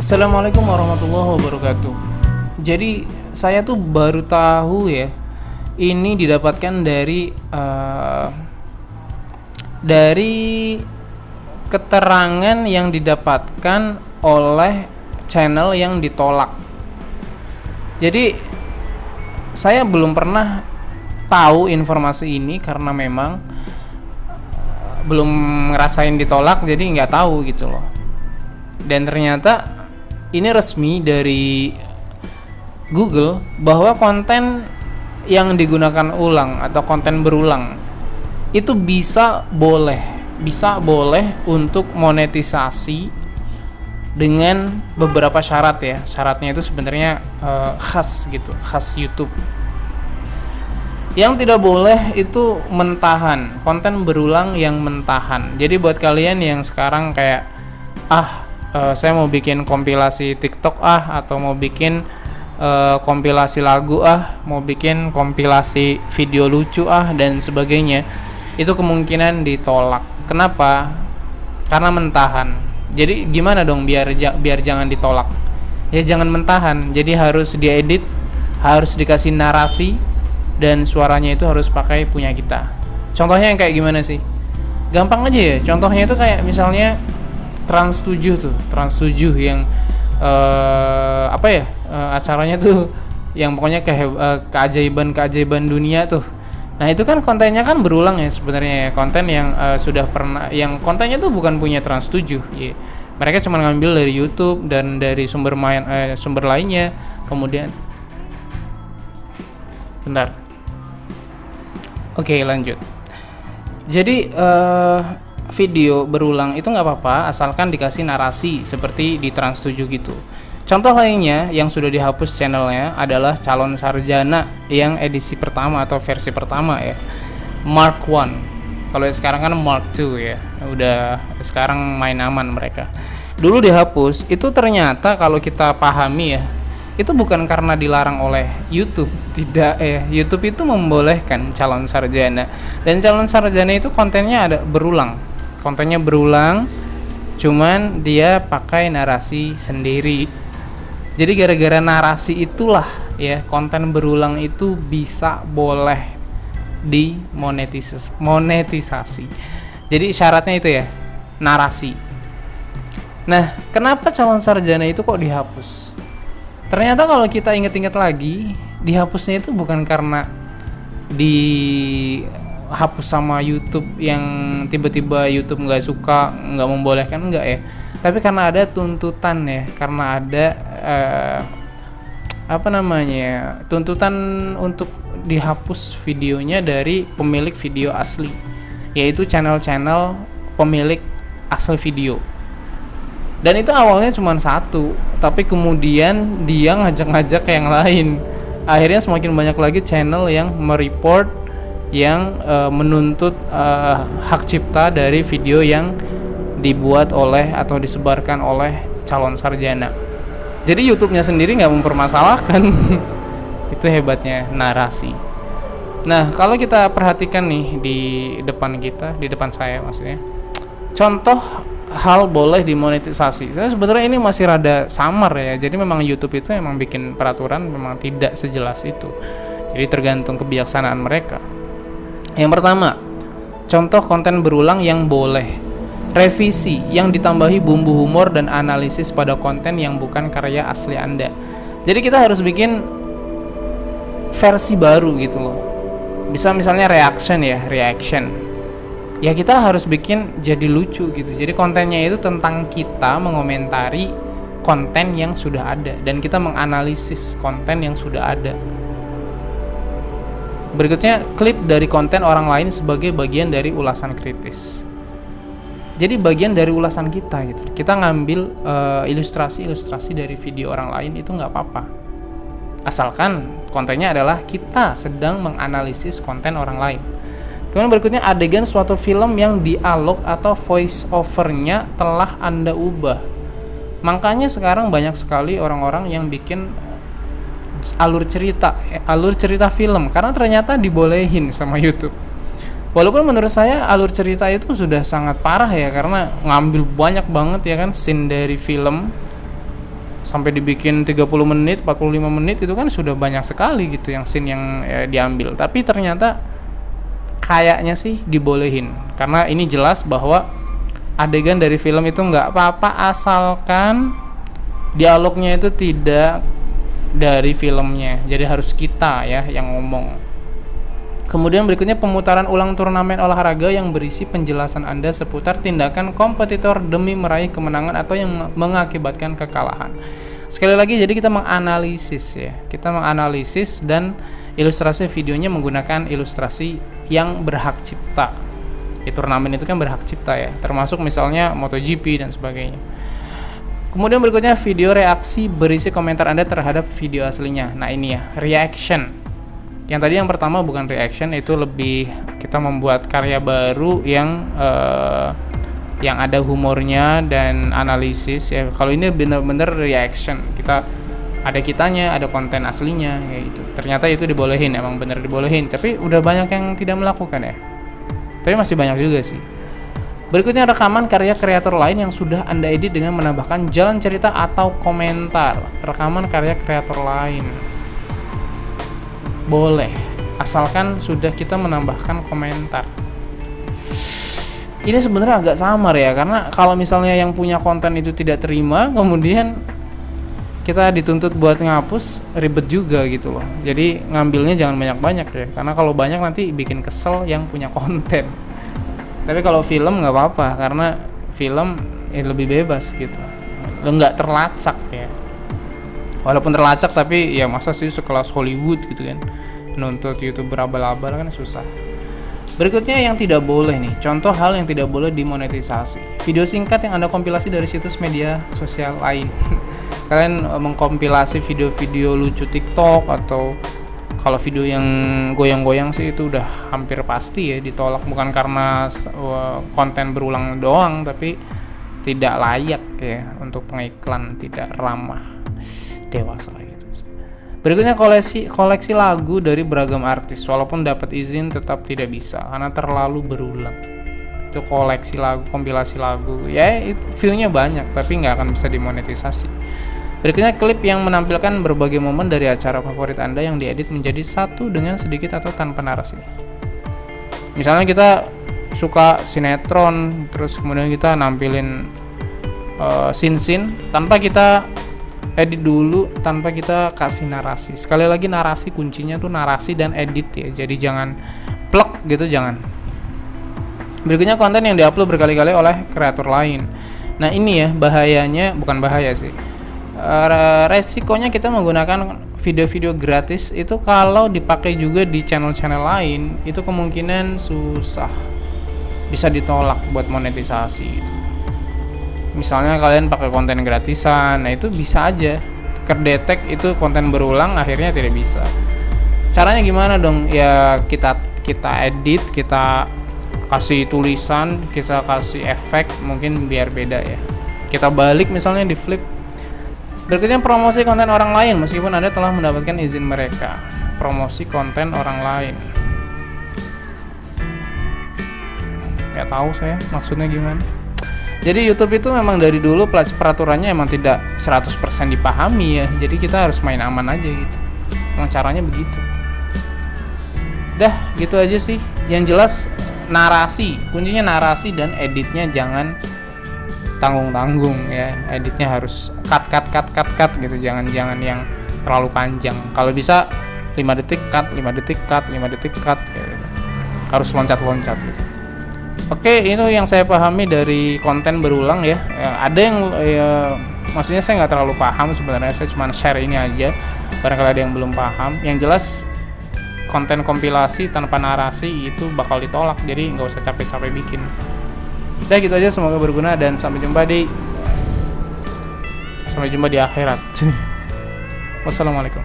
Assalamualaikum warahmatullahi wabarakatuh. Jadi saya tuh baru tahu ya, ini didapatkan dari keterangan yang didapatkan oleh channel yang ditolak. Jadi saya belum pernah tahu informasi ini karena memang belum ngerasain ditolak, jadi nggak tahu gitu loh. Dan ternyata ini resmi dari Google bahwa konten yang digunakan ulang atau konten berulang itu bisa boleh untuk monetisasi dengan beberapa syarat ya. Syaratnya itu sebenarnya khas YouTube. Yang tidak boleh itu mentahan, konten berulang yang mentahan. Jadi buat kalian yang sekarang kayak saya mau bikin kompilasi TikTok atau mau bikin kompilasi lagu mau bikin kompilasi video lucu dan sebagainya, itu kemungkinan ditolak. Kenapa? Karena mentahan. Jadi gimana dong biar jangan ditolak? Ya jangan mentahan. Jadi harus diedit, harus dikasih narasi, dan suaranya itu harus pakai punya kita. Contohnya yang kayak gimana sih? Gampang aja ya. Contohnya itu kayak misalnya Trans 7 yang acaranya tuh yang pokoknya keajaiban dunia tuh. Nah, itu kan kontennya kan berulang ya sebenarnya, konten yang sudah pernah, yang kontennya tuh bukan punya Trans 7 ya. Mereka cuma ngambil dari YouTube dan dari sumber lainnya. Kemudian bentar. Oke, lanjut. Jadi video berulang itu nggak apa-apa asalkan dikasih narasi seperti di Trans 7 gitu. Contoh lainnya yang sudah dihapus channelnya adalah Calon Sarjana yang edisi pertama atau versi pertama ya, Mark 1. Kalau sekarang kan Mark 2 ya, udah sekarang main aman mereka. Dulu dihapus itu ternyata kalau kita pahami ya, itu bukan karena dilarang oleh YouTube, tidak ya. YouTube itu membolehkan Calon Sarjana, dan Calon Sarjana itu kontennya kontennya berulang, cuman dia pakai narasi sendiri. Jadi gara-gara narasi itulah ya, konten berulang itu bisa boleh monetisasi. Jadi syaratnya itu ya, narasi. Nah, kenapa Calon Sarjana itu kok dihapus? Ternyata kalau kita ingat-ingat lagi, dihapusnya itu bukan karena dihapus sama YouTube yang tiba-tiba YouTube nggak suka, nggak membolehkan, enggak ya. Tapi karena ada tuntutan ya, karena ada tuntutan untuk dihapus videonya dari pemilik video asli, yaitu channel-channel pemilik asli video. Dan itu awalnya cuma satu, tapi kemudian dia ngajak-ngajak yang lain. Akhirnya semakin banyak lagi channel yang mereport, yang menuntut hak cipta dari video yang dibuat oleh atau disebarkan oleh Calon Sarjana. Jadi YouTube-nya sendiri nggak mempermasalahkan. Itu hebatnya narasi. Nah, kalau kita perhatikan nih di depan saya maksudnya, contoh hal boleh dimonetisasi. Sebetulnya ini masih rada samar ya. Jadi memang YouTube itu memang bikin peraturan memang tidak sejelas itu. Jadi tergantung kebijaksanaan mereka. Yang pertama, contoh konten berulang yang boleh. Revisi yang ditambahi bumbu humor dan analisis pada konten yang bukan karya asli Anda. Jadi kita harus bikin versi baru gitu loh. Bisa misalnya reaction. Ya kita harus bikin jadi lucu gitu. Jadi kontennya itu tentang kita mengomentari konten yang sudah ada dan kita menganalisis konten yang sudah ada. Berikutnya, klip dari konten orang lain sebagai bagian dari ulasan kritis. Jadi bagian dari ulasan kita gitu. Kita ngambil ilustrasi dari video orang lain itu nggak apa-apa. Asalkan kontennya adalah kita sedang menganalisis konten orang lain. Kemudian berikutnya, adegan suatu film yang dialog atau voice over-nya telah Anda ubah. Makanya sekarang banyak sekali orang-orang yang bikin alur cerita film karena ternyata dibolehin sama YouTube. Walaupun menurut saya alur cerita itu sudah sangat parah ya, karena ngambil banyak banget ya kan scene dari film sampai dibikin 30 menit, 45 menit, itu kan sudah banyak sekali gitu yang scene yang diambil. Tapi ternyata kayaknya sih dibolehin, karena ini jelas bahwa adegan dari film itu nggak apa-apa asalkan dialognya itu tidak dari filmnya, jadi harus kita ya yang ngomong. Kemudian berikutnya pemutaran ulang turnamen olahraga yang berisi penjelasan Anda seputar tindakan kompetitor demi meraih kemenangan atau yang mengakibatkan kekalahan. Sekali lagi, jadi kita menganalisis ya. Kita menganalisis dan ilustrasi videonya menggunakan ilustrasi yang berhak cipta. Turnamen itu kan berhak cipta ya, termasuk misalnya MotoGP dan sebagainya. Kemudian berikutnya video reaksi berisi komentar Anda terhadap video aslinya. Nah ini ya, reaction. Yang tadi yang pertama bukan reaction, itu lebih kita membuat karya baru yang ada humornya dan analisis ya. Kalau ini benar-benar reaction, kita ada kitanya, ada konten aslinya ya itu. Ternyata itu dibolehin, emang benar dibolehin. Tapi udah banyak yang tidak melakukan ya. Tapi masih banyak juga sih. Berikutnya rekaman karya kreator lain yang sudah Anda edit dengan menambahkan jalan cerita atau komentar. Rekaman karya kreator lain boleh, asalkan sudah kita menambahkan komentar. Ini sebenarnya agak samar ya, karena kalau misalnya yang punya konten itu tidak terima, kemudian kita dituntut buat ngapus, ribet juga gitu loh. Jadi ngambilnya jangan banyak-banyak ya, karena kalau banyak nanti bikin kesel yang punya konten. Tapi kalau film nggak apa-apa, karena film lebih bebas gitu, nggak terlacak ya. Walaupun terlacak, tapi ya masa sih sekelas Hollywood gitu kan, nuntut YouTuber abal-abal kan susah. Berikutnya yang tidak boleh nih, contoh hal yang tidak boleh dimonetisasi. Video singkat yang Anda kompilasi dari situs media sosial lain. Kalian mengkompilasi video-video lucu TikTok, atau kalau video yang goyang-goyang sih itu udah hampir pasti ya ditolak, bukan karena konten berulang doang, tapi tidak layak ya untuk pengiklan, tidak ramah dewasa gitu. Berikutnya koleksi lagu dari beragam artis, walaupun dapat izin tetap tidak bisa karena terlalu berulang. Itu koleksi lagu, kompilasi lagu ya, itu view-nya banyak tapi nggak akan bisa dimonetisasi. Berikutnya klip yang menampilkan berbagai momen dari acara favorit Anda yang diedit menjadi satu dengan sedikit atau tanpa narasi. Misalnya kita suka sinetron, terus kemudian kita nampilin scene-scene tanpa kita edit dulu, tanpa kita kasih narasi. Sekali lagi, narasi kuncinya tuh narasi dan edit ya, jadi jangan plek gitu, jangan. Berikutnya konten yang diupload berkali-kali oleh kreator lain. Nah ini ya bahayanya, bukan bahaya sih, resikonya kita menggunakan video-video gratis itu kalau dipakai juga di channel-channel lain, itu kemungkinan susah, bisa ditolak buat monetisasi gitu. Misalnya kalian pakai konten gratisan, nah itu bisa aja kedetek itu konten berulang, akhirnya tidak bisa. Caranya gimana dong? Ya kita edit, kita kasih tulisan, kita kasih efek, mungkin biar beda ya. Kita balik misalnya di flip. Berikutnya promosi konten orang lain meskipun Anda telah mendapatkan izin mereka. Promosi konten orang lain. Gak tahu saya maksudnya gimana. Jadi YouTube itu memang dari dulu peraturannya emang tidak 100% dipahami ya. Jadi kita harus main aman aja gitu. Emang caranya begitu. Dah, gitu aja sih. Yang jelas narasi, kuncinya narasi, dan editnya jangan tanggung-tanggung ya. Editnya harus cut gitu. Jangan yang terlalu panjang. Kalau bisa 5 detik cut, 5 detik cut, 5 detik cut gitu. Harus loncat-loncat gitu. Oke, itu yang saya pahami dari konten berulang ya. Ada yang maksudnya saya nggak terlalu paham sebenarnya, saya cuma share ini aja. Barangkali ada yang belum paham. Yang jelas konten kompilasi tanpa narasi itu bakal ditolak, jadi nggak usah capek-capek bikin. Udah gitu aja, semoga berguna dan sampai jumpa di akhirat. Wassalamualaikum.